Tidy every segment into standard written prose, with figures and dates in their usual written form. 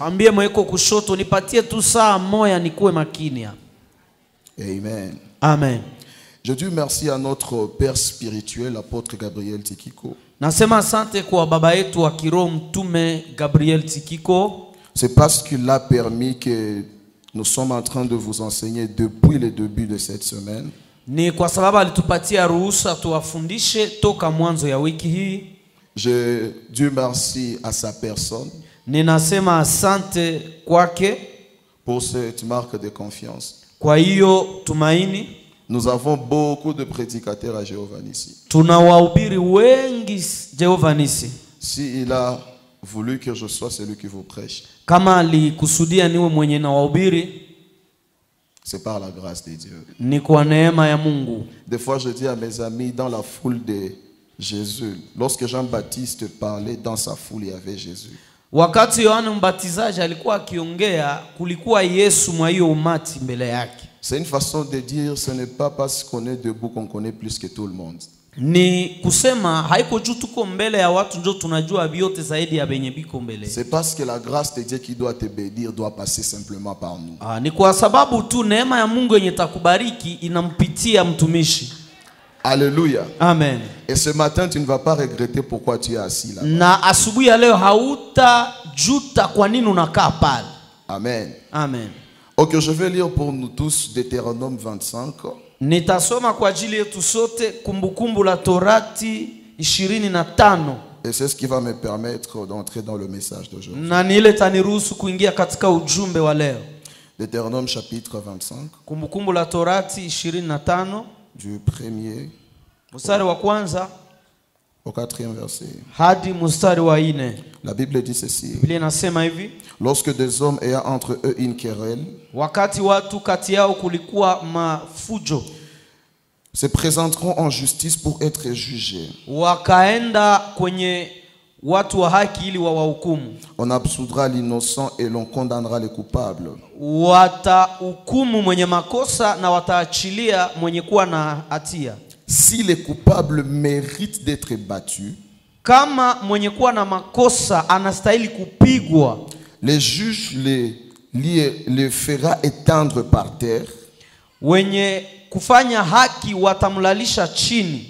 Ambie mweko kushoto nipatie tu saa moja nikuwe makini. Amen. Amen. Je dis merci à notre père spirituel, l'apôtre Gabriel Tikiko. Nasema asante kwa baba yetu wa kiroho mtume Gabriel Tikiko. C'est parce qu'il a permis que nous sommes en train de vous enseigner depuis le début de cette semaine. Ni kwa sababu alitupatia ruhusa tuwafundishe toka mwanzo ya wiki hii. Je dis merci à sa personne. Ninasema asante kwake pour cette marque de confiance. Kwa hiyo tumaini. Nous avons beaucoup de prédicateurs à Jéhovah Nissi. Tuna wahubiri wengi Jéhovah Nissi. Si il a voulu que je sois celui qui vous prêche, kama alikusudia niwe mwenye na wahubiri, c'est par la grâce de Dieu. Ni kwa neema ya Mungu. Des fois je dis à mes amis dans la foule de Jésus, lorsque Jean-Baptiste parlait, dans sa foule il y avait Jésus. Wakati Yohana Mbatizaji alikuwa akiongea, kulikuwa Yesu mwa hiyo umati mbele yake. C'est une façon de dire, ce n'est pas parce qu'on est debout qu'on connaît plus que tout le monde. Ni kusema haiko juu tuko mbele ya watu ndio tunajua vyote zaidi ya benye biko mbele. C'est parce que la grâce de Dieu qui doit te bénir doit passer simplement par nous. Ni kwa sababu tu neema ya Mungu yenye takubariki inampitia mtumishi. Alléluia. Amen. Et ce matin, tu ne vas pas regretter pourquoi tu es assis là. Na asubuhi ya leo hauta juta kwa nini unakaa pale. Amen. Amen. Ok, je vais lire pour nous tous Deutéronome 25. Nitasoma kwa ajili yetu sote Kumbukumbu la Torati 25. Et c'est ce qui va me permettre d'entrer dans le message d'aujourd'hui. Na ni ile taniruhusu kuingia katika ujumbe wa leo. Deutéronome chapitre 25. Kumbukumbu la Torati 25. Du premier mstari wa kwanza au quatrième verset. Hadi mstari wa 4. La Bible dit ceci. Biblia inasema hivi: lorsque des hommes ayant entre eux une querelle, wakati watu kati yao kulikuwa mafujo, se présenteront en justice pour être jugés. Wakaenda kwenye watu wa haki ili wawahukumu. On absoudra l'innocent et l'on condamnera les coupables. Watahukumu mwenye makosa na wataachilia mwenye kuwa na hatia. Si les coupables méritent d'être battus, kama mwenye kuwa na makosa anastahili kupigwa, les juges les fera étendre par terre. Wenye kufanya haki watamlalisha chini.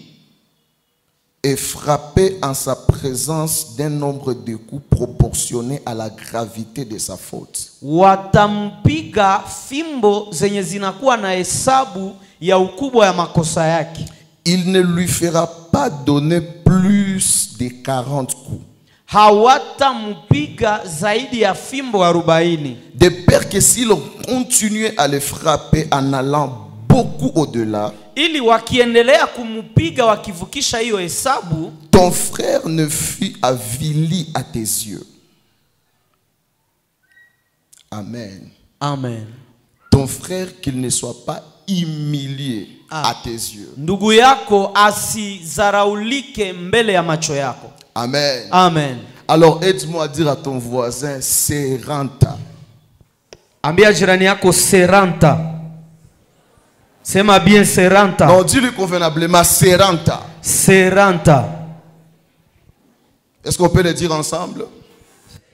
Et frapper en sa présence d'un nombre de coups proportionné à la gravité de sa faute. Watampiga fimbo zenye zinakuwa na hesabu ya ukubwa ya makosa yake. Il ne lui fera pas donner plus de 40 coups. Hawatampiga zaidi ya fimbo 40. De peur que s'il continuait à le frapper en allant beaucoup au-delà, ili wakiendelea kumupiga wakivukisha hiyo hesabu, ton frère ne fut avili à tes yeux. Amen. Amen. Ton frère, qu'il ne soit pas humilié à tes yeux. Ndugu yako asizaraulike mbele ya macho yako. Amen. Amen. Alors aide-moi à dire à ton voisin, seranta. Ambia jirani yako seranta. Sema bien seranta. Non, dis-lui convenablement, seranta. Seranta. Est-ce qu'on peut le dire ensemble?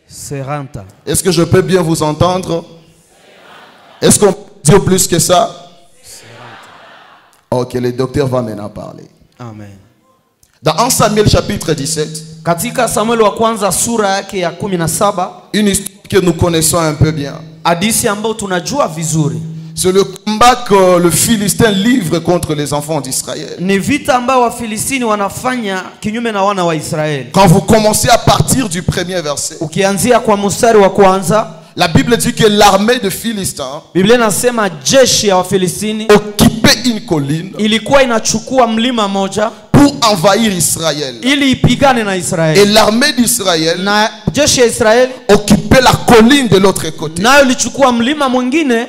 Seranta. Est-ce que je peux bien vous entendre? Est-ce qu'on peut dire plus que ça? Ok, le docteur va maintenant parler. Amen. Dans 1 Samuel chapitre 17, katika Samuel wa kwanza sura yake ya 17, une histoire que nous connaissons un peu bien. Hadithi ambayo tunajua vizuri. C'est le combat que le Philistin livre contre les enfants d'Israël. Ni vita ambayo Wafilistini wanafanya kinyume na wana wa Israeli. Quand vous commencez à partir du premier verset, ukianzia kwa mstari wa kwanza, la Bible dit que l'armée de Philistins, Biblia inasema jeshi ya Wafilistini occupait une colline ilikuwa inachukua mlima moja pour envahir Israël. ili ipigane na Israeli. Et l'armée d'Israël na jeshi ya Israeli occupait la colline de l'autre côté. nayo ilichukua mlima mwingine.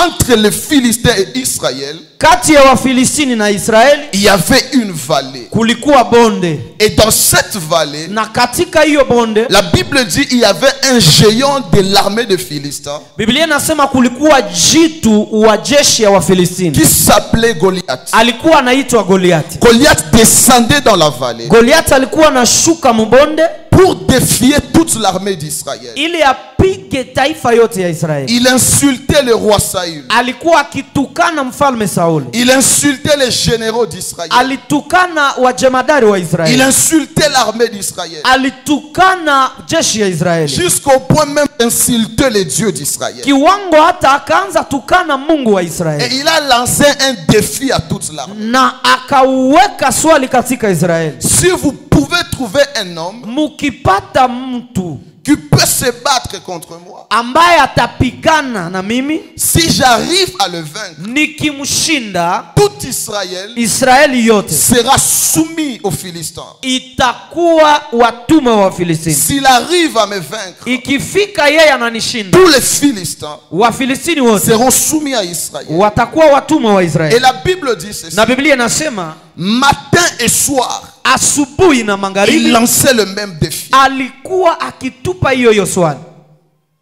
Entre les Philistins et Israël, kati ya Wafilistini na Israeli, il y avait une vallée. kulikuwa bonde. Et dans cette vallée, na katika hiyo bonde, la Bible dit il y avait un géant de l'armée de Philistins. Biblia inasema kulikuwa jitu wa jeshi ya Wafilistini qui s'appelait Goliath. alikuwa anaitwa Goliath. Goliath descendait dans la vallée. Goliath alikuwa anashuka mbonde pour défier toute toute l'armée d'Israël. ili apige taifa yote ya Israeli. Il insultait le roi Saül. Alikuwa akitukana mfalme Sauli. Il insultait les généraux d'Israël. Alitukana wajemadari wa Il Israeli. insultait l'armée d'Israël. Alitukana jeshi ya Israeli. Jusqu'au point même d'insulter les dieux d'Israël. Kiwango hata akaanza tukana Mungu wa Et Israeli. il a lancé un défi à toute l'armée. Na akauweka swali katika Israeli. Si vous pouvez trouver un homme Mukipata mtu qui peut se battre contre moi, ambaye atapigana na mimi, si j'arrive à le vaincre, nikimshinda, tout Israël Israeli yote sera soumis aux Philistins. itakuwa watumwa wa Filistini. S'il arrive à me vaincre, Ikifika yeye ananishinda, tous les Philistins Wafilistini wote seront soumis à Israël. watakuwa watumwa wa Et Israeli. la Bible dit ceci. Na Biblia inasema Matin et soir, asubuhi na il magharibi lançait le même défi. alikuwa akitupa hiyo swali.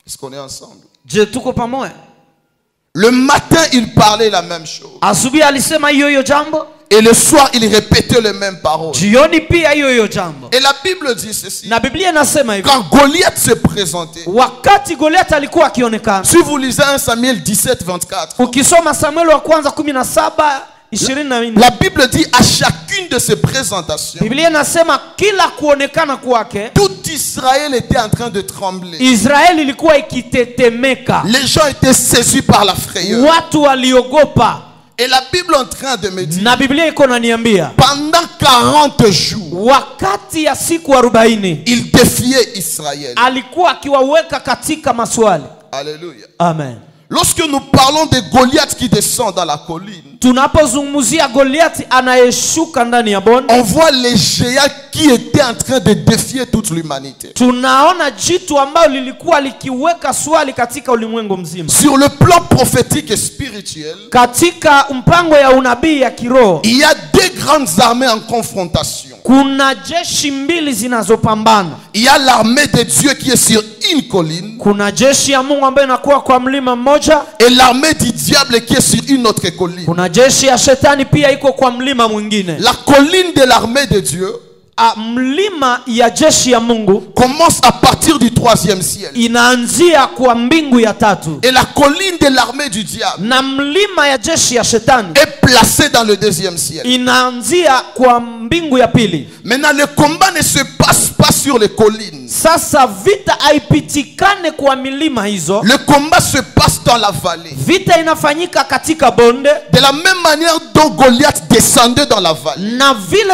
Est-ce qu'on est ensemble? Je, tuko pamoja? Le matin, il parlait la même chose. Asubuhi alisema hiyo jambo, Et le soir, il répétait les mêmes paroles. jioni pia hiyo jambo. Et la Bible dit ceci. Na Biblia inasema hivi, Quand Goliath se présentait, wakati Goliath alikuwa akionekana, si vous lisez 1 Samuel 17, 24, ukisoma Samuel wa kwanza 17:24, la Bible dit à chacune de ses présentations, Biblia inasema kila kuonekana kwake tout Israël était en train de trembler. Israeli ilikuwa ikitetemeka. Les gens étaient saisis par la frayeur. Watu waliogopa. Et la Bible est en train de me dire, Na Biblia iko naniambia, pendant 40 jours, wakati ya siku 40 il défiait Israël. alikuwa akiwaweka katika maswali. Alléluia. Amen. Lorsque nous parlons de Goliath qui descend dans la colline, Tunapozungumzia Goliathi anayeshuka ndani ya bonde, on voit les géants qui étaient en train de défier toute l'humanité. tunaona jitu ambalo lilikuwa likiweka swali katika ulimwengu mzima. Sur le plan prophétique et spirituel, Katika mpango ya unabii ya kiroho, il y a deux grandes armées en confrontation. kuna jeshi mbili zinazopambana. Il y a l'armée de Dieu qui est sur une colline Kuna jeshi ya Mungu ambayo inakuwa kwa mlima mmoja, et l'armée du diable qui est sur une autre colline. kuna jeshi ya shetani pia iko kwa mlima mwingine. La colline de l'armée de Dieu Mlima ya jeshi ya Mungu commence à partir du 3e ciel. inaanzia kwa mbingu ya tatu, Et la colline de l'armée du diable na mlima ya jeshi ya shetani est placée dans le 2e ciel. inaanzia kwa mbingu ya pili. Maintenant, le combat ne se passe pas sur les collines. Sasa vita haipitikane kwa milima hizo, Le combat se passe dans la vallée. vita inafanyika katika bonde. De la même manière dont Goliath descendait dans la vallée, Na vile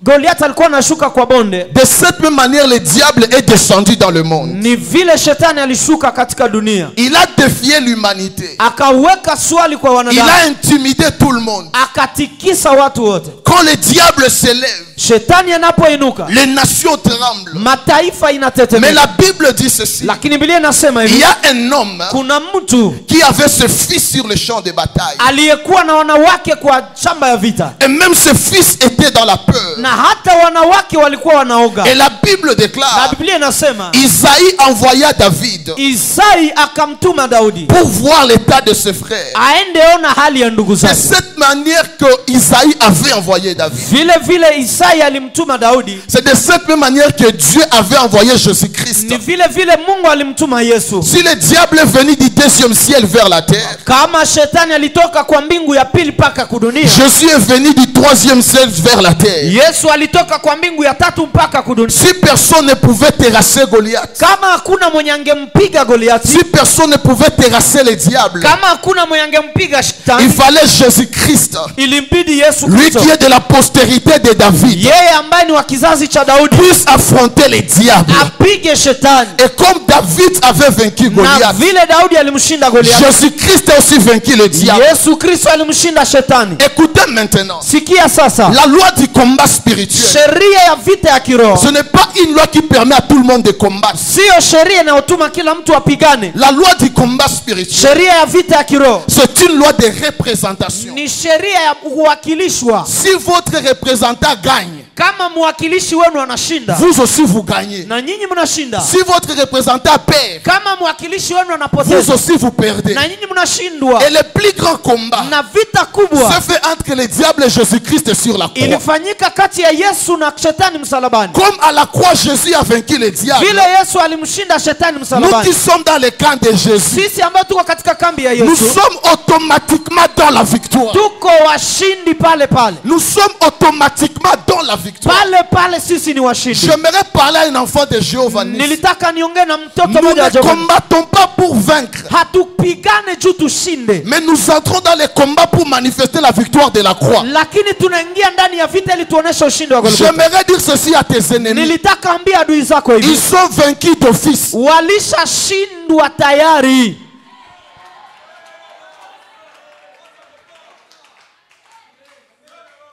Goliath alikuwa anashuka kwa bonde, de cette même manière le diable est descendu dans le monde. ni vile shetani alishuka katika dunia. Il a défié l'humanité. Akaweka swali kwa Il wanadamu, a intimidé tout le monde. akatikisa watu wote. Quand le diable s'élève, Shetani anapoinuka, les nations tremblent. mataifa Mais inatetemeka. la Bible dit ceci. Lakini Biblia inasema Il hivi, y a un homme kuna mtu qui avait ce fils sur le champ de bataille. aliyekuwa na wanawake kwa shamba ya vita, Et même ce fils était dans la peur. na hata wanawake walikuwa wanaoga. Et la Bible Na déclare, Biblia inasema Isaïe envoya David Isai akamtuma Daudi pour voir l'état de ses frères. aende ona hali ya ndugu De zake. cette manière que Isaïe avait envoyé David. Vile vile Isai alimtuma Daudi, C'est de cette même manière que Dieu avait envoyé Jésus-Christ. ni vile vile Mungu alimtuma Yesu. Si le diable est venu du 2e ciel vers la terre, Kama shetani alitoka kwa mbingu ya pili mpaka kudunia, Jésus est venu du 3e ciel vers la terre. Yesu alitoka kwa mbingu ya tatu mpaka kudunia. Si personne ne pouvait terrasser Goliath, Kama hakuna mwenye angempiga Goliathi, si personne ne pouvait terrasser le diable, kama hakuna mwenye angempiga il shetani, fallait Jésus-Christ, ilimbidi Yesu lui Kristo, qui est de la postérité de David, yeye ambaye ni wa kizazi cha Daudi, puisse affronter les diables. apige shetani. Et comme David avait vaincu Na Goliath, vile Daudi alimshinda Goliathi, Jésus-Christ a aussi vaincu le diable. Yesu Kristo alimshinda shetani. Écoutez maintenant, Sikia sasa, la loi du combat spirituel, sheria ya vita ya kiroho ce n'est pas une loi qui permet à tout le monde de combattre. sio sheria inayotuma kila mtu apigane. La loi du combat spirituel, Sheria ya vita ya kiroho c'est une loi de représentation. ni sheria ya kuwakilishwa. Si votre représentant gagne, kama mwakilishi wenu anashinda, vous aussi vous gagnez. na nyinyi mnashinda. Si votre représentant perd, Kama mwakilishi wenu vous anapoteza, aussi vous perdez. na nyinyi mnashindwa. Et le plus grand combat Na vita kubwa se fait entre le diable et Jésus-Christ sur la croix. ilifanyika kati ya Yesu na shetani msalabani. Comme à la croix Jésus a vaincu le diable, Vile Yesu alimshinda shetani nous msalabani, qui sommes dans le camp de Jésus, sisi ambao tuko katika kambi ya nous Yesu sommes automatiquement dans la victoire. tuko washindi pale pale. Nous sommes automatiquement dans la victoire. Pale pale sisi ni washindi. J'aimerais parler à un enfant de Jéhovah. Nous Nilitaka niongee na mtoto mmoja wa ne Jehova. combattons pas pour vaincre, Hatupigane juu tushinde, mais nous entrons dans le combat pour manifester la victoire de la croix. lakini tunaingia ndani ya vita ili tuoneshe ushindi wa Golgotha. J'aimerais dire ceci à tes ennemis. Nilitaka ambia adui zako hivi, Ils sont vaincus d'office. walishashindwa tayari.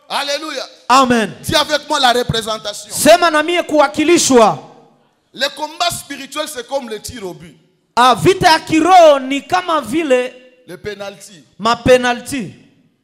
Alléluia. Amen. Dis avec moi la représentation. Sema na mie kuwakilishwa. Le combat spirituel, c'est comme le tir au but. Vita ya kiroho ni kama vile Le penalty. mapenalti.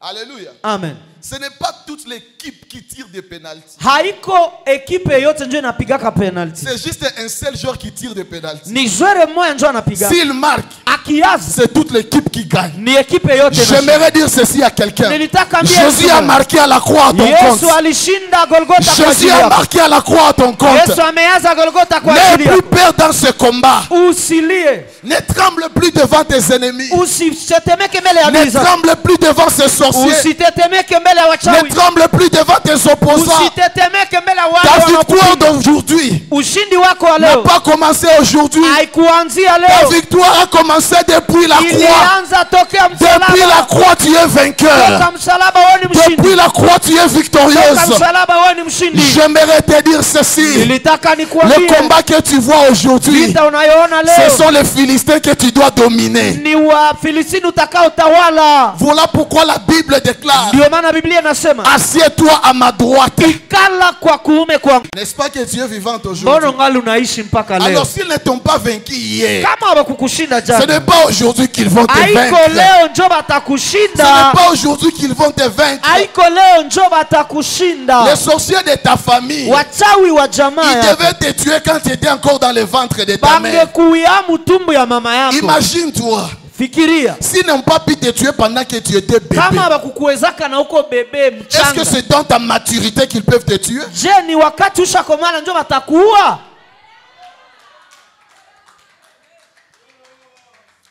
Alléluia. Amen. Ce n'est pas toute l'équipe qui tire des penalties. Haiko ekipe yote ndio inapigaka penalti. C'est juste un seul joueur qui tire des penalties. Ni joueur mmoja ndio anapiga. S'il marque, Akiazi c'est toute l'équipe qui gagne. ni ekipe yote. J'aimerais dire ceci à quelqu'un. Nilitaka ambia Jésus a marqué à la croix à ton Yesu compte. alishinda Golgotha kwa ajili Jésus a yako. marqué à la croix à ton compte. Yesu ameanza Golgotha kwa N'aie ajili plus yako. peur dans ce combat. Usilie. Ne tremble plus devant tes ennemis. Usitetemeke mbele ya Ne adui zako. tremble plus devant ces sorciers. Usitetemeke mbele ya Ne wachawi. tremble plus devant tes opposants. Usitetemeke mbele ya Ta wale victoire wanaokupinga. d'aujourd'hui Ushindi wako wa n'a leo pas commencé aujourd'hui. haikuanzia Ta leo, victoire a commencé depuis la croix. ilianza tokea Depuis la msalaba. croix, tu es vainqueur. Toka msalaba wewe ni Depuis mshindi. la croix, tu es Toka victorieuse. msalaba wewe ni mshindi. J'aimerais te dire ceci. Nilitaka Le nikuambie combat que tu vois aujourd'hui, vita unayoona ce leo sont les Philistins que tu dois dominer. ni Wafilistini utakaotawala. Voilà pourquoi la Bible déclare: Ndio maana Biblia inasema assieds-toi à ma droite. kala kwa kuume kwangu. N'est-ce pas que tu es vivant Mbona aujourd'hui? ungali unaishi mpaka leo? Alors s'ils ne t'ont pas vaincu hier, Kama hawakukushinda ce jana, n'est pas aujourd'hui qu'ils vont te haiko vaincre. leo njo Ce batakushinda. n'est pas aujourd'hui qu'ils vont te vaincre. Haiko leo njo batakushinda. Les sorciers de ta famille, Wachawi wa jamaa ils yako devaient te tuer quand tu étais encore dans le ventre de ta mère. bangekuia mutumbu ya mama yako. Imagine-toi, Fikiria s'ils n'ont pas pu te tuer pendant que tu étais bébé, kama hawakukuwezaka na uko bebe est-ce que mchanga. c'est dans ta maturité qu'ils peuvent te tuer? Je, ni wakati ushakomana njo watakuua?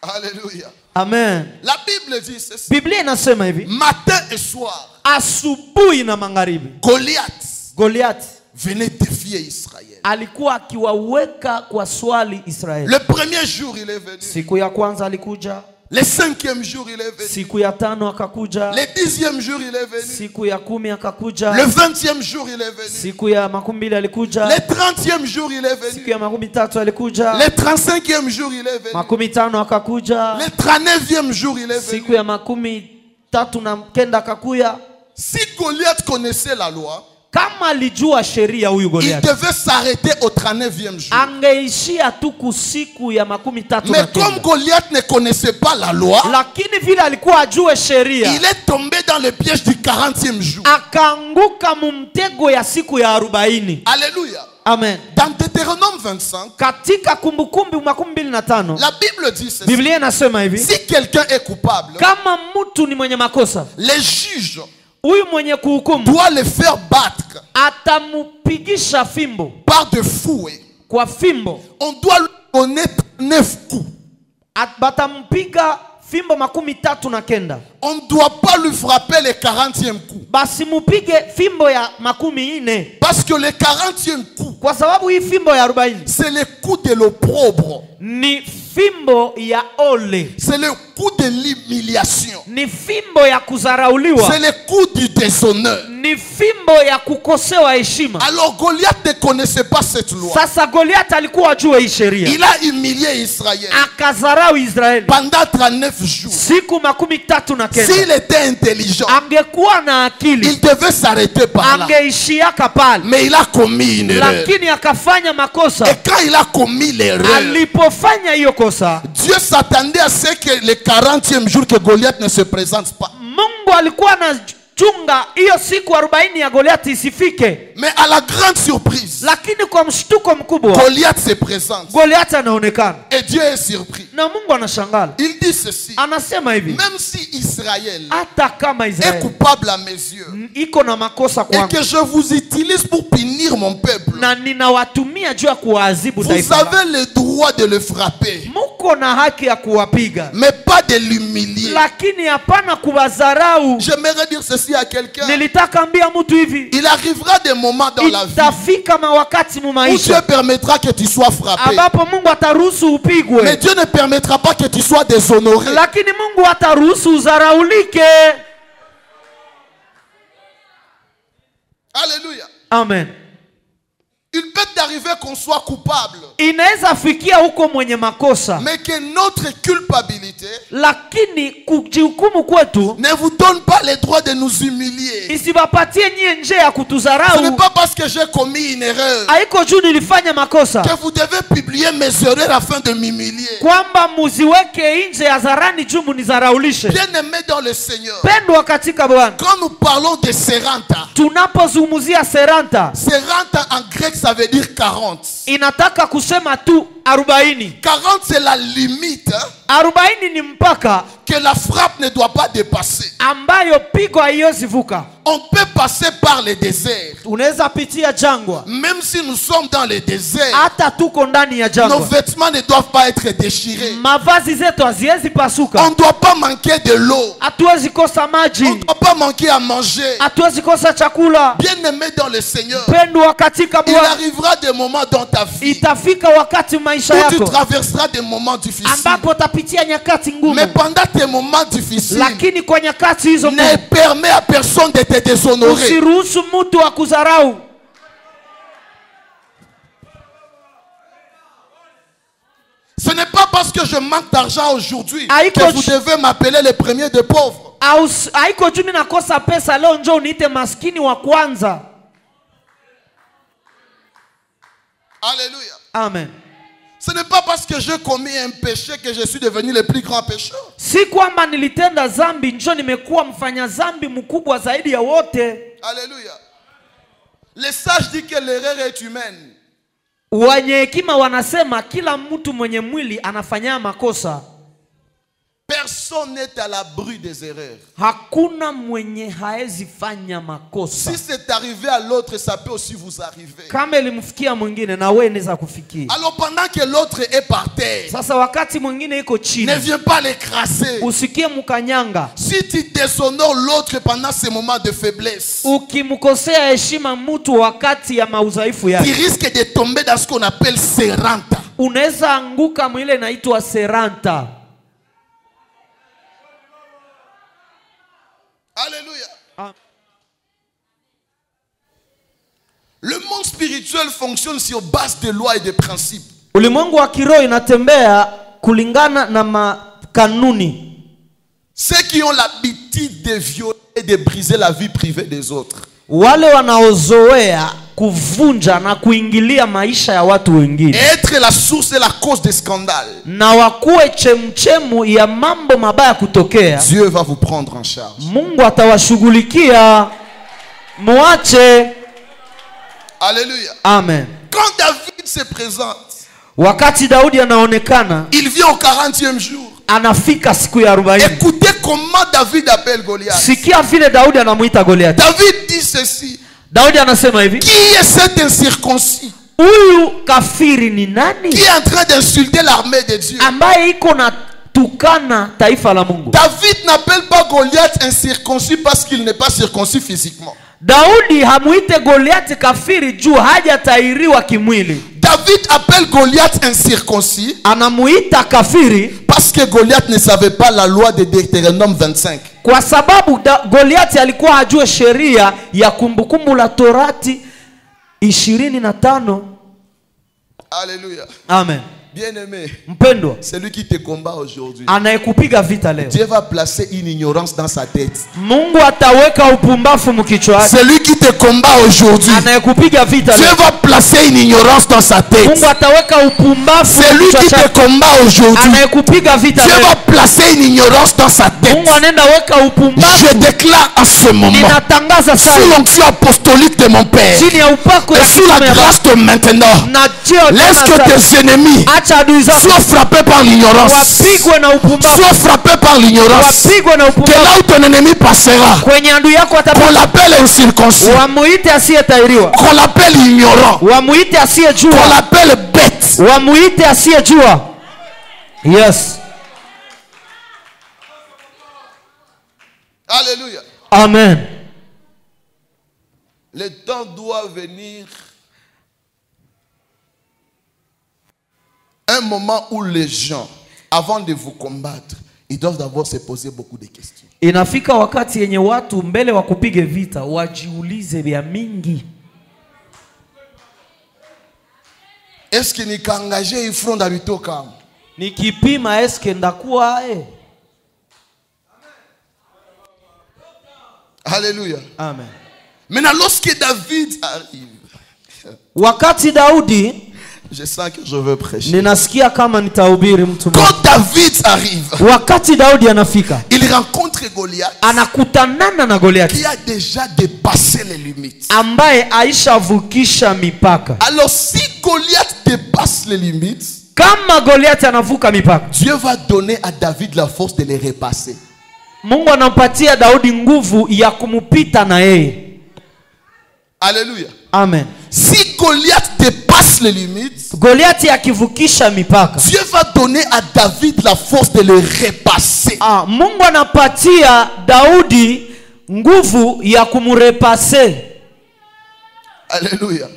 Alléluia. Amen. La Bible dit ceci: Biblia inasema hivi, matin et soir, asubuhi na magharibi Goliath Goliathi venait défier Israël. alikuwa akiwaweka kwa swali Israeli. Le premier jour, il est venu. Siku ya kwanza alikuja, Le 5e jour, il est venu. siku ya tano akakuja, Le 10e jour, il est venu. siku ya 10 akakuja, Le 20e jour, il est venu. siku ya 20 alikuja, Le 30e jour, il est siku venu. ya 30 alikuja, Le 35e jour, il est venu. 50 akakuja, Le 39e jour, il est venu. siku ya 39 akakuya. Si Goliath connaissait la loi, Kama alijua sheria huyu il Goliathi, devait s'arrêter au 39e jour. angeishia tu kusiku ya 39. Mais comme Goliath ne connaissait pas la loi, Lakini vile alikuwa ajue sheria, il est tombé dans le piège du 40e jour. akaanguka mumtego ya siku ya 40. Alléluia. Amen. Dans Deutéronome 25, Katika Kumbukumbu 25, la Bible dit ceci: Biblia inasema hivi, si quelqu'un est coupable, kama mtu ni mwenye makosa, les juges huyu mwenye kuhukumu doivent le faire battre atamupigisha fimbo par de fouets. kwa fimbo. On doit lui donner 9 coups. Batampiga fimbo 39. On ne doit pas lui frapper le 40e coup. Basi mupige fimbo ya 40. Parce que le 40e coup, Kwa sababu hii fimbo ya 40 c'est le coup de l'opprobre. ni fimbo ya ole, C'est le coup de l'humiliation. ni fimbo ya kuzarauliwa, C'est le coup du déshonneur. ni fimbo ya kukosewa heshima. Alors Goliath ne connaissait pas cette loi. Sasa Goliath alikuwa ajue hii sheria, Il a humilié Israël akazarau Israeli pendant 39 jours. siku 39. S'il était intelligent, Angekuwa na akili, il devait s'arrêter par là. angeishiaka pale, Mais il a commis une erreur. lakini akafanya makosa. Et quand il a commis l'erreur, Alipofanya hiyo kosa, Dieu s'attendait à ce que le 40e jour que Goliath ne se présente pas. Mungu alikuwa anajua kuchunga hiyo siku 40 ya Goliathi isifike. Mais à la grande surprise, Lakini kwa mshtuko mkubwa, Goliath se présente. Goliathi anaonekana. Et Dieu est surpris. Na Mungu anashangaa. Il dit ceci. Anasema hivi, Même si Israël hata kama est Israeli coupable à mes yeux, iko na makosa et kwangu, que je vous utilise pour punir mon peuple, na ninawatumia juu ya kuwaadhibu vous taifa langu, avez le droit de le frapper, muko na haki ya kuwapiga, mais pas de l'humilier. lakini hapana kuwadharau. J'aimerais dire ceci à quelqu'un. Nilitaka ambia mtu hivi, Il arrivera des moments dans la vie itafika mawakati mu où Dieu maisha permettra que tu sois frappé. ambapo Mungu ataruhusu Mais upigwe, Dieu ne permettra pas que tu sois déshonoré. lakini Mungu ataruhusu uzaraulike. Alléluia. Amen. Il peut arriver qu'on soit coupable, Inaweza fikia huko mwenye makosa, mais que notre culpabilité lakini kujihukumu kwetu ne vous donne pas le droit de nous humilier. isibapatie nyie nje ya Ce n'est kutudharau. pas parce que j'ai commis une erreur Haiko juu nilifanya makosa que vous devez publier mes erreurs afin de m'humilier. kwamba muziweke nje ya zarani juu munizaraulishe. Bien-aimé dans le Seigneur, Pendwa katika Bwana, quand nous parlons de Seranta, tunapozungumzia seranta, Seranta en grec ça veut dire 40. inataka kusema tu 40. 40 c'est la limite 40 ni mpaka que la frappe ne doit pas dépasser. ambayo pigo haiwezi vuka. On peut passer par les déserts. Unaweza pitia jangwa, Même si nous sommes dans les déserts, hata tuko ndani ya nos jangwa, vêtements ne doivent pas être déchirés. mavazi zetu haziwezi On pasuka, ne doit pas manquer de l'eau. hatuwezi kosa On ne maji, doit pas manquer à manger. hatuwezi kosa chakula. Bien-aimé dans le Seigneur, Pendwa katika il Bwana, arrivera des moments dans ta vie itafika wakati maisha où tu yako traverseras des moments difficiles. ambapo utapitia nyakati ngumu, Mais pendant tes moments difficiles, lakini kwa nyakati hizo ne ngumu permets à personne de te déshonorer. usiruhusu mtu wa kudharau. Ce n'est pas parce que je manque d'argent aujourd'hui Aïko, que vous devez m'appeler le premier des pauvres. Haiko juu nakosa pesa leo njoo uniite maskini wa kwanza. Alléluia. Amen. Ce n'est pas parce que j'ai commis un péché que je suis devenu le plus grand pécheur. Si kwamba nilitenda zambi njoo nimekuwa mfanya zambi mkubwa zaidi ya wote. Alléluia. Les sages disent que l'erreur est humaine. Wenye hekima wanasema kila mtu mwenye mwili anafanya makosa. Personne n'est à l'abri des erreurs. Hakuna mwenye haezi fanya makosa. Si c'est arrivé à l'autre, ça peut aussi vous arriver. Kama ilimfikia mwingine na wewe inaweza kufikia. Alors pendant que l'autre est par terre, Sasa wakati mwingine iko chini, ne viens pas l'écraser. usikie mkanyanga. Si tu déshonores l'autre pendant ces moments de faiblesse, Ukimkosea heshima mtu wakati ya maudhaifu tu yake, risques de tomber dans ce qu'on appelle seranta. unaweza anguka mwile inaitwa seranta. Alléluia. Le monde spirituel fonctionne sur base de lois et de principes. Ulimwengu wa kiroho inatembea kulingana na makanuni. Ceux qui ont l'habitude de violer et de briser la vie privée des autres. Wale wanaozoea kuvunja na kuingilia maisha ya watu wengine, Être la source et la cause des scandales. na wakuwe chemchemu ya mambo mabaya kutokea, Dieu va vous prendre en charge. Mungu atawashughulikia. Muache. Alléluia. Amen. Quand David se présente, Wakati Daudi anaonekana, il vient au 40e jour. anafika siku ya 40. Écoutez comment David appelle Goliath. Sikia vile Daudi anamuita Goliathi. David dit ceci. Daudi anasema hivi, Qui est cet incirconcis huyu kafiri ni nani qui est en train d'insulter l'armée de Dieu? ambaye iko na tukana taifa la Mungu? David n'appelle pas Goliath incirconcis parce qu'il n'est pas circoncis physiquement. Daudi hamuite Goliathi kafiri juu hajatairiwa kimwili. David appelle Goliath incirconcis Anamuita kafiri parce que Goliath ne savait pas la loi de Deutéronome 25. kwa sababu Goliathi alikuwa hajue sheria ya kumbukumbu la Torati 25. Alléluia. Amen. Bien-aimé, Mpendwa, celui qui te combat aujourd'hui, anayekupiga vita leo, Dieu va placer une ignorance dans sa tête. Mungu ataweka upumbavu mkichwa chake. Celui qui te combat aujourd'hui, Anayekupiga vita Dieu leo, va placer une ignorance dans sa tête. Mungu ataweka upumbavu Celui mkichwa qui te chake. combat aujourd'hui, Anayekupiga vita Dieu leo, va placer une ignorance dans sa tête. Mungu anaenda weka Je upumbavu. déclare à ce moment, Ninatangaza sous sasa l'onction apostolique de mon Père, chini ya upako ya et sous la kitume ya grâce de maintenant, na cheo laisse tena que sasa. tes ennemis Acha adui zako soient frappés par l'ignorance. wapigwe na upumbavu, Sois frappé par l'ignorance. wapigwe na Que upumbavu. là où ton ennemi passera, Kwenye adui yako qu'on atapita, l'appelle incirconcis, wamuite asiyetahiriwa, qu'on l'appelle ignorant, wamuite qu'on asiyejua, l'appelle bête. wamuite asiyejua. Yes, Alléluia. amen. Le temps doit venir, un moment où les gens, avant de vous combattre, ils doivent d'abord se poser beaucoup de questions. Inafika wakati yenye watu mbele wa kupige vita wajiulize vya mingi. Est-ce que nikaangaje ifront d'habito kama? Nikipima eske ndakuwa Alléluia. Amen. Maintenant, lorsque David arrive, Wakati Daudi, je sens que je veux prêcher. ninasikia kama nitahubiri mtu mmoja. Quand David arrive, Wakati Daudi anafika, il rencontre Goliath anakutanana na Goliathi qui a déjà dépassé les limites. ambaye aishavukisha mipaka. Alors si Goliath dépasse les limites, Kama Goliathi anavuka mipaka, Dieu va donner à David la force de les repasser. Mungu anampatia Daudi nguvu ya kumupita na yeye. Alléluia. Amen. Si Goliath dépasse les limites, Goliathi akivukisha mipaka, Dieu va donner à David la force de le repasser. Mungu anapatia Daudi nguvu ya kumurepase. Alléluia.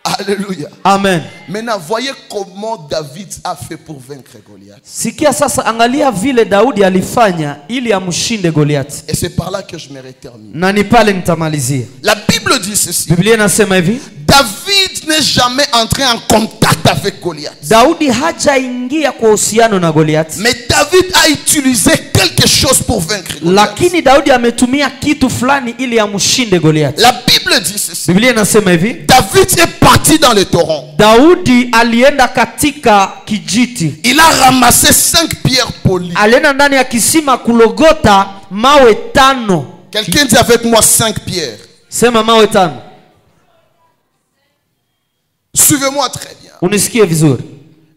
Alléluia. Amen. Maintenant, voyez comment David a fait pour vaincre Goliath. Sikia sasa, angalia vile Daudi alifanya ili amshinde Goliathi. Et c'est par là que je me termine. Na ni pale nitamalizia. La Bible dit ceci. Biblia inasema hivi, David n'est jamais entré en contact avec Goliath. Daudi hajaingia kwa uhusiano na Goliathi. Mais David a utilisé quelque chose pour vaincre Goliath. Lakini Daudi ametumia kitu fulani ili amshinde Goliathi. La Bible dit ceci. Biblia inasema hivi, David est parti dans le torrent. Daudi alienda katika kijiti. Il a ramassé 5 pierres polies. Alienda ndani ya kisima kulogota mawe 5. Quelqu'un dit avec moi 5 pierres. Sema mawe 5. Suivez-moi très bien. Unisikie vizuri.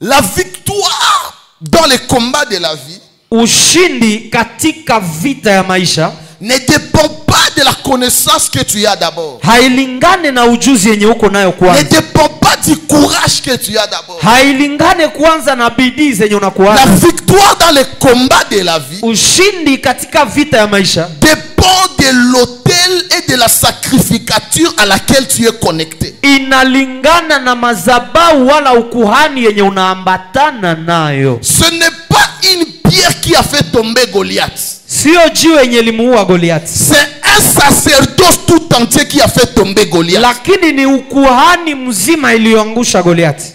La victoire dans les combats de la vie Ushindi katika vita ya maisha ne dépend pas de la connaissance que tu as d'abord. hailingane na ujuzi yenye uko nayo Ne kwanza. dépend pas du courage que tu as d'abord. Hailingane kwanza na bidii zenye La unakuwa. victoire dans les combats de la vie Ushindi katika vita ya maisha dépend de l'autel et de la sacrificature à laquelle tu es connecté. inalingana na madhabahu wala ukuhani yenye unaambatana nayo. Ce n'est pas une pierre qui a fait tomber Goliath. Sio jiwe yenye limuua Goliathi. C'est un sacerdoce tout entier qui a fait tomber Goliath. Lakini ni ukuhani mzima iliyoangusha Goliathi.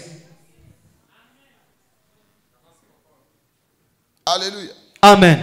Alléluia. Amen.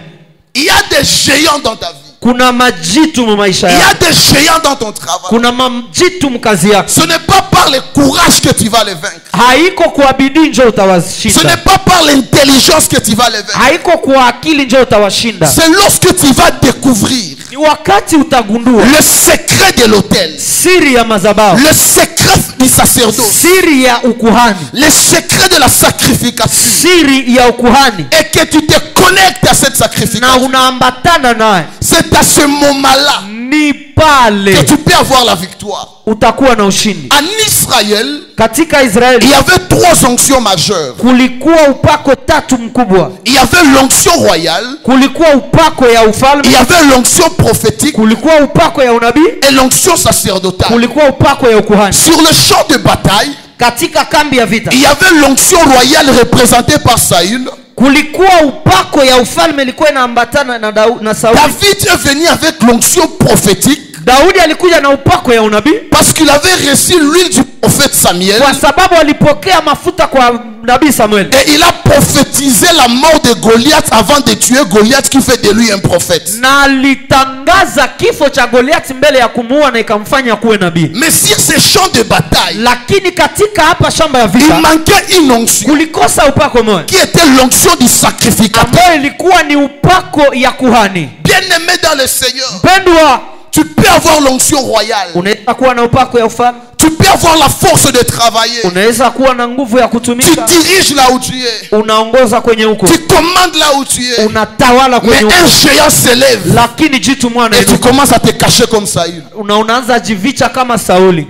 Il y a des géants dans ta vie. Kuna majitu mu maisha Il y a yako. des géants dans ton travail. Kuna majitu mkazi yako. Ce n'est pas par le courage que tu vas les vaincre. Haiko kwa bidii ndio Ce utawashinda. n'est pas par l'intelligence que tu vas les vaincre. Haiko kwa akili ndio utawashinda. C'est lorsque tu vas découvrir Ni wakati utagundua le secret de l'autel, siri ya madhabahu, le secret du sacerdoce, siri ya ukuhani, le secret de la sacrification, siri ya ukuhani, et que tu te connectes à cette na sacrification. unaambatana naye. C'est à ce moment-là Ni pale que tu peux avoir la victoire. utakuwa na ushindi. En Israël, Katika il Israeli y avait 3 onctions majeures. kulikuwa upako 3 mkubwa. Il y avait l'onction royale, Kulikuwa upako ya il ufalme, y avait l'onction prophétique kulikuwa upako ya unabii, et l'onction sacerdotale. kulikuwa upako ya ukuhani. Sur le champ de bataille, Katika kambi ya vita il y avait l'onction royale représentée par Saül. kulikuwa upako ya ufalme ilikuwa inaambatana na Sauli. David est venu avec l'onction prophétique Daudi alikuja na upako ya unabii parce qu'il avait reçu l'huile du prophète Samuel. Kwa sababu alipokea mafuta kwa nabii Samuel. Et il a prophétisé la mort de Goliath avant de tuer Goliath, qui fait de lui un prophète. Na alitangaza kifo cha Goliath mbele ya kumuua na ikamfanya kuwe nabii. Mais sur ces champs de bataille, Lakini katika hapa shamba ya il vita manquait une onction kulikosa upako moja, qui était l'onction du sacrificateur. ambayo ilikuwa ni upako ya kuhani. Bien-aimé dans le Seigneur, Mpendwa, tu peux avoir l'onction royale. unaweza kuwa na upako ya ufalme, Tu peux avoir la force de travailler. unaweza kuwa na nguvu ya Tu kutumika, diriges là où tu es. unaongoza kwenye huko, Tu commandes là où tu es. unatawala Mais kwenye huko. un géant s'élève. Lakini jitu mwana Et tu commences à te cacher comme Saül. unaanza jivicha kama Sauli.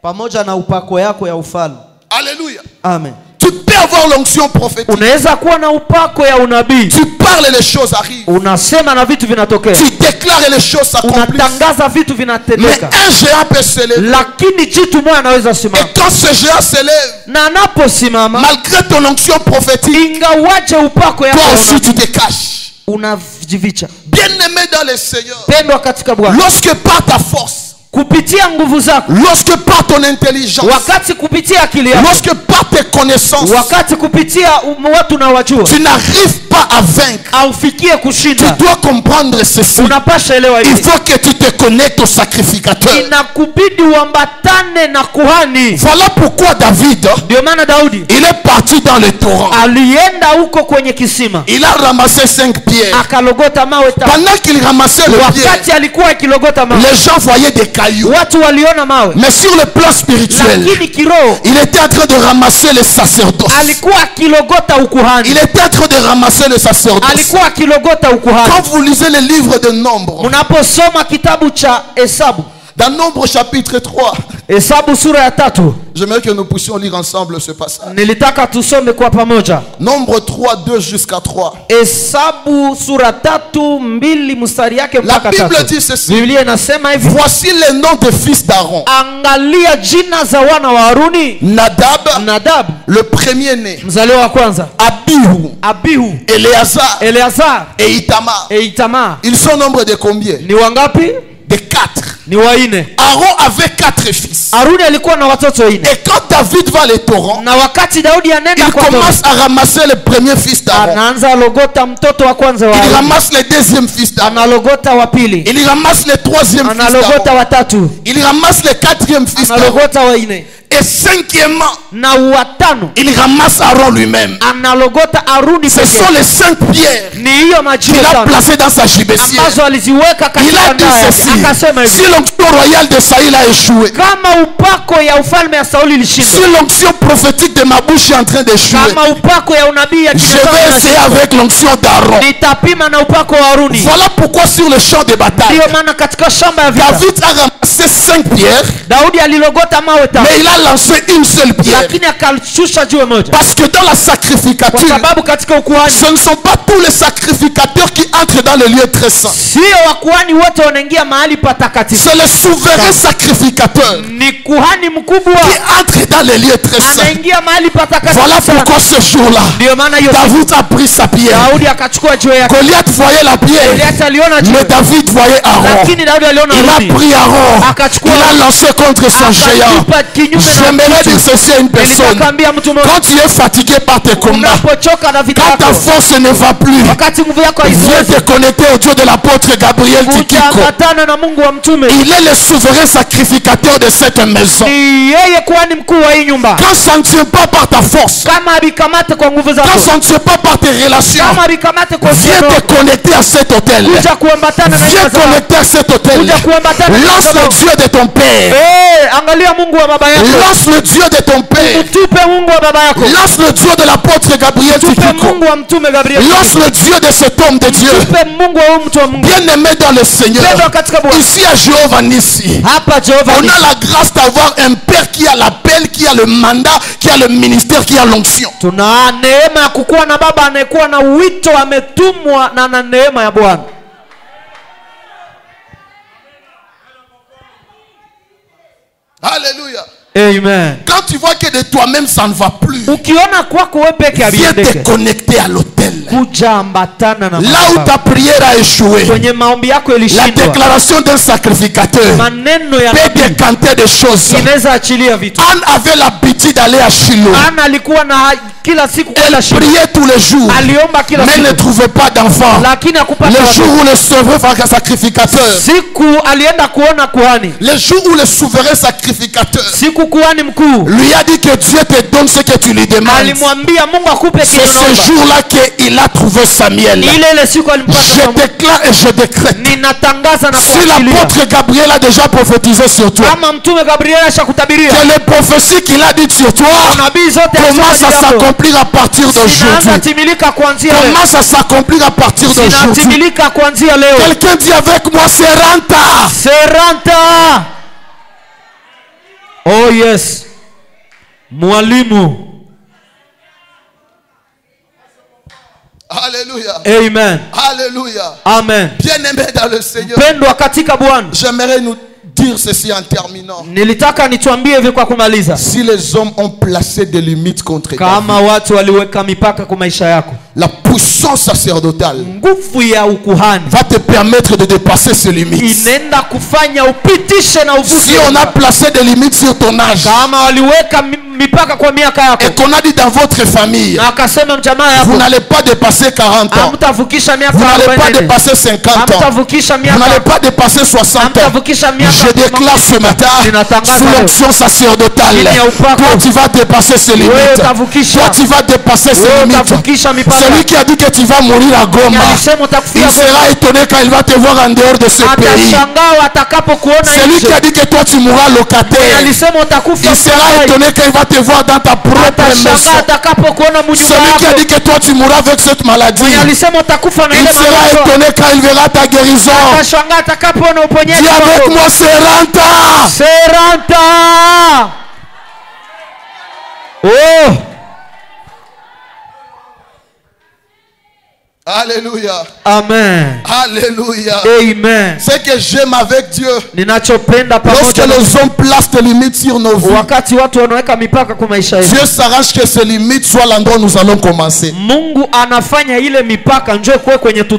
Pamoja na upako yako ya ufalme. Alléluia. Amen. Tu peux avoir l'onction prophétique. Unaweza kuwa na upako ya unabii. Tu parles et les choses arrivent. Unasema na vitu vinatokea. Tu déclares et les choses s'accomplissent. Unatangaza vitu Mais vinatendeka. un géant peut s'élever. Lakini jitu mwana anaweza Et simama. quand ce géant s'élève, Na anaposimama, malgré ton onction prophétique, ingawaje upako yako toi ya aussi tu unabii, te caches. unajivicha. Bien-aimé dans le Seigneur, Pendwa katika Bwana, lorsque par ta force, kupitia nguvu zako, lorsque par ton intelligence, wakati kupitia akili yako, lorsque par tes connaissances, wakati kupitia watu na wajua, tu n'arrives pas à vaincre, aufikie tu kushinda, dois comprendre ceci. unapasha elewa Il hivi. faut que tu te connectes au sacrificateur. Inakubidi uambatane na kuhani. Voilà pourquoi David, Ndio maana Daudi il est parti dans le torrent. alienda huko kwenye kisima, Il a ramassé 5 pierres. akalogota mawe tano. Pendant qu'il ramassait le pierre, Wakati alikuwa akilogota mawe, les gens voyaient des cailloux. watu waliona mawe, Mais sur le plan spirituel, lakini kiroho il était en train de ramasser les sacerdoces. alikuwa akilogota ukuhani. Il était en train de ramasser les sacerdoces. Alikuwa akilogota ukuhani. Quand vous lisez le livre de Nombre, Unaposoma kitabu cha Hesabu, dans Nombre chapitre 3, Hesabu sura ya 3, j'aimerais que nous puissions lire ensemble ce passage. nilitaka tusome kwa pamoja. Nombre 3, 2 jusqu'à 3. Hesabu sura 3:2 mstari yake La mpaka Bible 3. dit ceci. Biblia inasema hivi: Voici les noms des fils d'Aaron. angalia jina za wana wa Haruni. Nadab, Nadab le premier-né. mzaliwa wa kwanza, Abihu, Abihu, Éléazar Eleazar, et Itamar. Itamar. Ils sont au nombre de combien? Ni wangapi? De 4. Ni waine. Aaron avait 4 fils. Haruni alikuwa na watoto ine. Et quand David va les torrents, Na wakati Daudi anaenda il kwa commence à ramasser le premier fils d'Aaron. anaanza logota mtoto wa kwanza wa Il Haruni. ramasse le deuxième fils d'Aaron. Analogota wa pili. Il ramasse le troisième fils Analogota d'Aaron. wa tatu. Il ramasse le quatrième fils d'Aaron. Analogota wa ine. Et cinquièmement, Na watano il ramasse Aaron lui-même. analogota Haruni Ce pekee. sont les 5 pierres Ni hiyo majiwe qu'il a tano placées dans sa gibecière. ambazo aliziweka Il katika a dit ndaya. ceci: Akasema hivi: si l'onction royale de Saïl a échoué, kama upako ya ufalme ya Sauli si ilishindwa, l'onction prophétique de ma bouche est en train d'échouer, kama upako ya unabii ya je kinywa changu vais essayer inashindwa, avec l'onction d'Aaron. nitapima na upako wa Haruni. Voilà pourquoi sur le champ de bataille, Ndio maana katika shamba ya vita David a ramassé 5 pierres, Daudi alilogota mawe tano, mais il a lancé une seule pierre. lakini akashusha jiwe moja, Parce que dans la kwa sacrificature, sababu katika ukuhani ce ne sont pas tous les sacrificateurs qui entrent dans le lieu très saint. sio wakuhani wote wanaingia mahali patakatifu. C'est le souverain sacrificateur Ni kuhani mkubwa qui entre dans le lieu très saint. anaingia mahali patakatifu. Voilà pourquoi ce jour-là, Ndio maana hiyo David a pris sa pierre. Daudi akachukua jiwe yake. Goliath voyait la pierre, Goliath aliona jiwe, mais David voyait Aaron. lakini Daudi aliona Il a Haruni. pris Aaron, Akachukua il a lancé contre son géant. akatupa kinyume na J'aimerais dire ceci à une personne. nilitakaambia mtu mmoja, Quand tu es fatigué par tes combats, unapochoka na vita quand ta yako, force ne va plus, wakati nguvu yako viens haiwezi, te connecter au Dieu de l'apôtre Gabriel Tikiko. utaambatana na Mungu wa mtume. Il est le souverain sacrificateur de cette maison. Ni yeye kuhani mkuu wa hii nyumba. Quand ça ne tient pas par ta force, Kama abikamate kwa nguvu quand zako, ça ne tient pas par tes relations, kama abikamate kwa viens uhusiano, te connecter à cet hôtel. kuja kuambatana na Viens nyumba zako. connecter à cet hôtel. Kuja kuambatana na Lance nyumba le zako. Dieu de ton père. Angalia Mungu wa baba yako. Lance le Dieu de ton père. Utupe Mungu wa baba yako. Lance le Dieu de l'apôtre Gabriel Tupe Tikiko. Mungu wa mtume Gabriel. Lance le Dieu de cet homme de Dieu. Tupe Mungu wa huyu mtu wa Mungu. Bien-aimé dans le Seigneur. Pendwa katika Bwana. Ici à Jéhovah Nissi, Hapa Jehova on a la grâce d'avoir un père qui a l'appel, qui a le mandat, qui a le ministère, qui a l'onction. tuna neema ya kukuwa na baba anayekuwa na wito, ametumwa na ana neema ya Bwana. Alléluia. Amen. Quand tu vois que de toi-même ça ne va plus, Ukiona kwako wewe peke viens te haviendeke, connecter à l'autel. kuja ambatana na Là où ta madhabahu. prière a échoué, Kwenye maombi yako la ilishindwa, déclaration d'un sacrificateur maneno ya peut nabii décanter des choses. inaweza achilia vitu. Anne avait l'habitude d'aller à Shiloh. Ana alikuwa na kila siku kwenda Elle Shilo. priait tous les jours, Aliomba kila mais ne siku, trouvait pas d'enfant. lakini hakupata Le jour watoto. où le souverain sacrificateur, Siku alienda kuona kuhani, le jour où le souverain sacrificateur siku kuhani mkuu lui a dit que Dieu te donne ce que tu lui demandes, alimwambia Mungu akupe c'est kitu ce unaomba. jour-là qu'il a trouvé Samuel. Ile siku alimpata Je Samuel. déclare et je décrète, Ninatangaza na si kuachilia, l'apôtre Gabriel a déjà prophétisé sur toi, kama mtume Gabriel ashakutabiria, que les prophéties qu'il a dites sur toi nabii zote commencent à s'accomplir à partir zinaanza d'aujourd'hui. timilika kuanzia leo, Commence à s'accomplir à partir d'aujourd'hui. zinatimilika kuanzia leo. Quelqu'un dit avec moi, c'est Ranta. Seranta. Oh yes. Mwalimu. Alléluia. Amen. Alléluia. Amen. Bien-aimé dans le Seigneur, Pendwa katika Bwana, j'aimerais nous dire ceci en terminant. nilitaka nituambie hivi kwa kumaliza. Si les hommes ont placé des limites contre ta Kama vie, watu waliweka mipaka kwa maisha yako, la puissance sacerdotale nguvu ya ukuhani va te permettre de dépasser ces limites. inaenda kufanya upitishe na Si uvuke. on a placé des limites sur ton âge Kama waliweka mipaka kwa miaka yako, et qu'on a dit dans votre famille, na akasema mjamaa vous yako n'allez pas dépasser 40 ans, hamtavukisha miaka vous n'allez pas 40, dépasser 50 ans, hamtavukisha vous n'allez miaka, pas dépasser 60 ans. hamtavukisha miaka. Je déclare ce matin, sous l'onction sacerdotale, toi tu vas dépasser ces limites. Wewe Toi utavukisha, tu vas dépasser ces wewe limites. utavukisha mipaka. Celui qui a dit que tu vas mourir à Goma, Alisema utakufia il sera étonné quand il va te voir en dehors de ce pays. atashangaa atakapokuona Celui qui a nje. dit que toi tu mourras locataire, Alisema utakufa il sera mfukara. étonné quand il va te voir dans ta propre maison. Atashangaa atakapokuona mnyumba Celui qui a yako. dit que toi tu mourras avec cette maladie, Alisema utakufa na il ile sera magonjwa. étonné quand il verra ta guérison. Atashangaa atakapoona uponyaji Dis avec wako. moi, c'est Ranta. Seranta. Oh, Alléluia. amen. Alléluia. Amen. Ce que j'aime avec Dieu, Ninachopenda lorsque pamoja na les hommes placent des limites sur nos vies, wakati watu wanaweka mipaka kwa maisha yetu, Dieu s'arrange que ces limites soient l'endroit où nous allons commencer. Mungu anafanya ile mipaka njoo kuwe kwenye Celui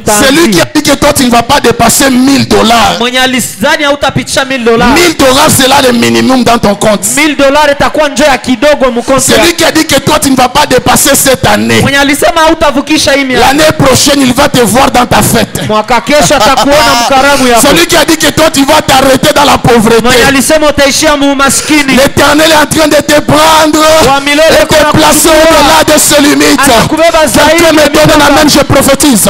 qui tutaanzia. a dit que toi tu ne vas pas dépasser $1000. Mwenye alizani hautapitisha $1000. $1000, c'est là le minimum dans ton compte. $1000 itakuwa njoo ya kidogo mkonto. Celui qui a dit que toi tu ne vas pas dépasser cette année, Mwenye alisema hautavukisha hii miaka, l'année prochaine il va te voir dans ta fête. mwaka kesho atakuona mkaramu yako. Celui qui a dit que toi tu vas t'arrêter dans la pauvreté, Mwenye alisema utaishia muumaskini, l'Éternel est en train de te prendre wa milele et te placer au-delà de ses limites. anakubeba zaidi Quelqu'un ya me donne un mipaka. amen, je prophétise.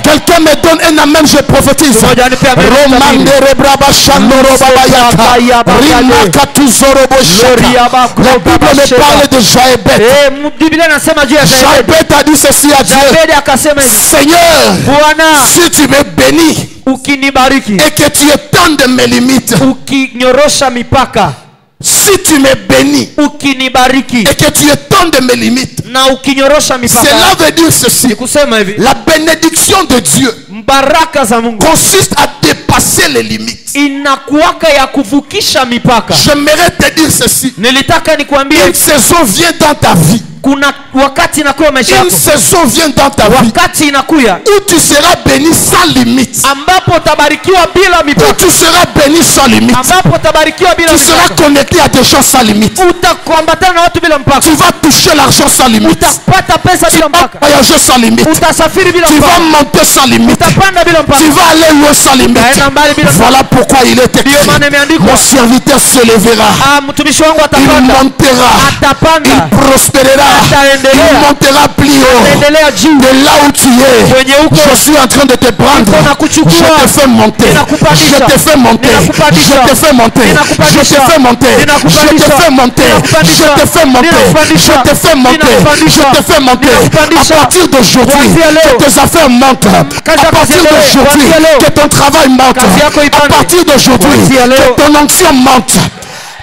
Quelqu'un me donne un amen, je prophétise. Mmoja anipe amen. Romande rebraba shandoro babayaka. Rimaka tuzoro boshaka. La Bible me parle de Jaébet. Biblia inasema juu ya David. Jaébet a dit ceci à Dieu. David akasema hivi, Seigneur, Bwana si tu me bénis ukinibariki, et que tu étends de mes limites, ukinyorosha mipaka, si tu me bénis ukinibariki et que tu étends de mes limites, na ukinyorosha mipaka, cela veut dire ceci. kusema hivi, La bénédiction de Dieu baraka za Mungu consiste à dépasser les limites. inakuwaka ya kuvukisha mipaka. J'aimerais te dire ceci. Nilitaka nikwambie Une saison vient dans ta vie. kuna wakati inakuwa maisha Une yako, saison vient dans ta vie wakati inakuya où tu seras béni sans limite. ambapo utabarikiwa bila Où mipaka, tu seras béni sans limite. ambapo utabarikiwa bila Tu seras mipaka, connecté à des gens sans limite. utakuambatana na watu bila mpaka, Tu vas toucher l'argent sans limite. utapata pesa Tu bila vas mpaka, voyager sans limite. utasafiri bila Tu vas mpaka, monter sans limite. utapanda bila mpaka. Tu vas aller loin sans limite. Utaenda mbali bila mpaka. Voilà pourquoi il est écrit. Ndio maana imeandikwa, Mon serviteur se lèvera. mtumishi wangu Il atapanda, montera. atapanda, Il prospérera. ataendelea, Il montera plus haut. ataendelea juu. De là où tu es, Kwenye huko je suis en train de te prendre. niko nakuchukua. Je te fais monter. Ninakupandisha. Je te fais monter. Ninakupandisha. Je te fais monter. Ninakupandisha. Je te fais monter. Je Ninakupandisha. te fais monter. Ninakupandisha. Je te fais monter. Ninakupandisha. Je te fais monter. Ninakupandisha. Je te fais monter. Ninakupandisha. À partir d'aujourd'hui, Kuanzia leo. que tes affaires montent. À Kazi partir yako d'aujourd'hui, kuanzia leo. que ton travail monte. Kazi yako À ipande. partir d'aujourd'hui, Kuanzia leo. que ton onction monte.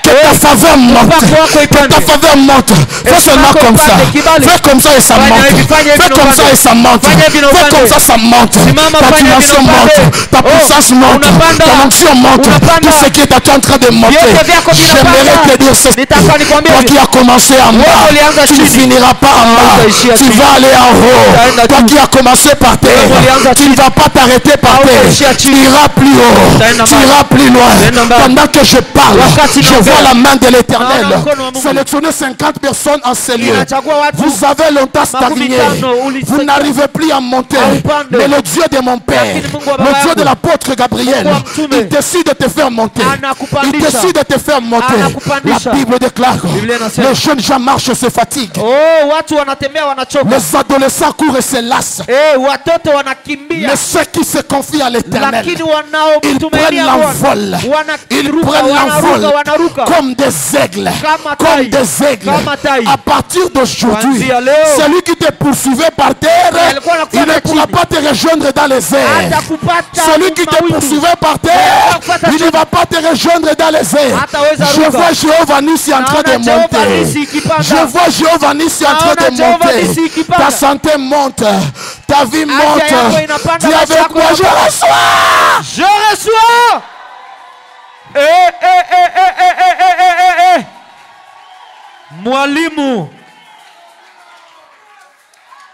Que ta faveur monte. Que ta faveur monte. Fais seulement comme ça. Fais comme ça et ça monte. Fais comme ça et ça monte. Fais comme ça, ça monte. Ta dimension monte. Ta puissance monte. Ta onction monte. Tout ce qui est en train de monter. J'aimerais te dire ceci. Toi qui as commencé en bas, tu ne finiras pas en bas. Tu vas aller en haut. Toi qui as commencé par terre, tu ne vas pas t'arrêter par terre. Tu iras plus haut. Tu iras plus loin. Pendant que je parle, je vois la main de l'Éternel sélectionner 50 personnes en ces lieux. Vous avez longtemps stagné. Vous n'arrivez plus à monter. Mais le Dieu de mon Père, le Dieu de l'apôtre Gabriel, il décide de te faire monter. Il décide de te faire monter. La Bible déclare: les jeunes gens marchent et se fatiguent. Les adolescents courent et se lassent. Mais ceux qui se confient à l'Éternel, ils prennent l'envol. Ils prennent l'envol comme des aigles. Comme des aigles. À partir d'aujourd'hui, celui qui te poursuivait par terre, il ne pourra pas te rejoindre dans les airs. Celui qui te poursuivait par terre, il ne va pas te rejoindre dans les airs. Je vois Jéhovah Nissi en train de monter. Je vois Jéhovah Nissi en train de monter. Ta santé monte. Ta vie monte. Dis avec moi: je reçois. Je reçois. Mwalimu,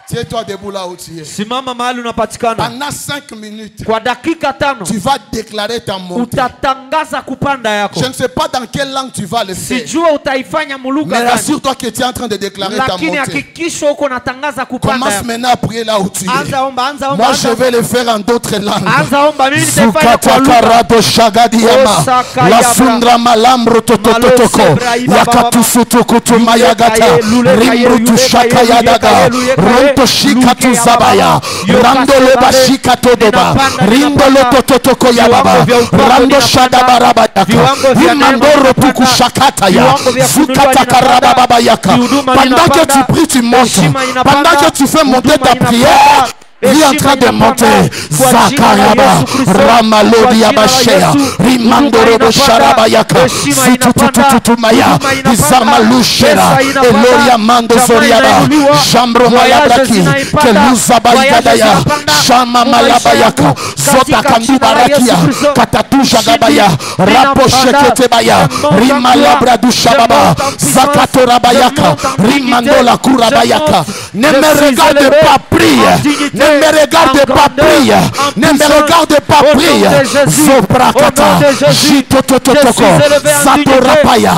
tiens-toi debout là où tu es. simama mahali unapatikana. Pendant 5 minutes, Kwa dakika 5 tu vas déclarer ta montée. utatangaza kupanda yako. Je ne sais pas dans quelle langue tu vas le faire. Sijua utaifanya muluka Mais gani. rassure-toi que tu es en train de déclarer ta Lakini montée. hakikisha uko natangaza kupanda Commence yako. maintenant à prier là où tu es. Anza omba, anza omba. Moi je vais le faire en d'autres langues. Anza omba, mimi nitaifanya kwa lugha. Zukatakarado shagadiama. La sundra malambro tototoko. Yakatusutukutu mayagata. Rimbrutu shakayadaga. Ronto shikatu zabaya. Rando leba shikato doba. Rindo lototoko yababa. Rando shadabaraba yaka. Rimandoro puku shakata ya. Zukatakaraba baba yaka. Pendant que tu pries, tu montes. Pendant que tu fais monter ta prière, il est en train de monter. Zakaraba, Ramalodi Abashea, Rimandoro Sharabayaka, Zututututumaya, Izamalushera, Eloria Mando Zoriaba, Jambro Mayabraki, Keluzabayadaya, Shama Malabayaka, Zota Kandubarakia, Katatuja Gabaya, Raposheketebaya, Rimalabra Shababa, Zakatorabayaka, Rimandola Kurabayaka. Ne me regarde pas prier. Ne me regarde pas prier. Ne me regarde pas prier. Zoprakata. Jitototoko. Zatorapaya.